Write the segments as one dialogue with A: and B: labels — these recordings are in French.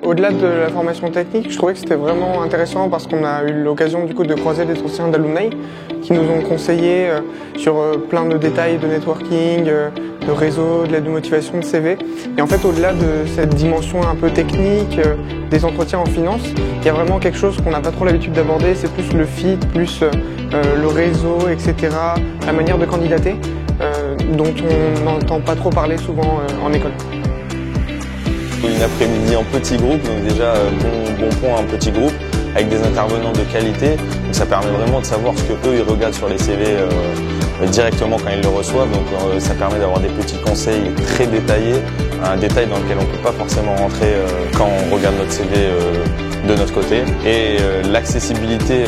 A: Au-delà de la formation technique, je trouvais que c'était vraiment intéressant parce qu'on a eu l'occasion du coup de croiser des anciens d'alumni qui nous ont conseillé sur plein de détails de networking, de réseau, de l'aide de motivation, de CV. Et en fait, au-delà de cette dimension un peu technique, des entretiens en finance, il y a vraiment quelque chose qu'on n'a pas trop l'habitude d'aborder, c'est plus le fit, plus le réseau, etc., la manière de candidater, dont on n'entend pas trop parler souvent en école.
B: Une après-midi en petit groupe, donc déjà bon point en petit groupe, avec des intervenants de qualité. Donc ça permet vraiment de savoir ce que eux ils regardent sur les CV directement quand ils le reçoivent. Donc ça permet d'avoir des petits conseils très détaillés, un détail dans lequel on ne peut pas forcément rentrer quand on regarde notre CV de notre côté. Et l'accessibilité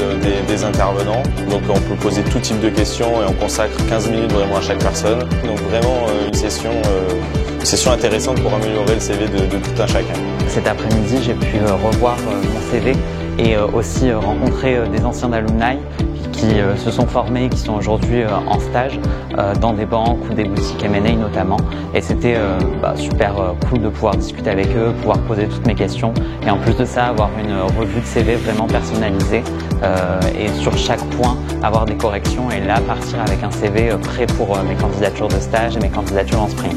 B: des intervenants. Donc on peut poser tout type de questions et on consacre 15 minutes vraiment à chaque personne. Donc vraiment une session intéressante pour améliorer le CV de tout un chacun.
C: Cet après-midi, j'ai pu revoir mon CV et aussi rencontrer des anciens d'alumni qui se sont formés et qui sont aujourd'hui en stage dans des banques ou des boutiques M&A notamment. Et c'était super cool de pouvoir discuter avec eux, pouvoir poser toutes mes questions et en plus de ça, avoir une revue de CV vraiment personnalisée et sur chaque point, avoir des corrections et là, partir avec un CV prêt pour mes candidatures de stage et mes candidatures en sprint.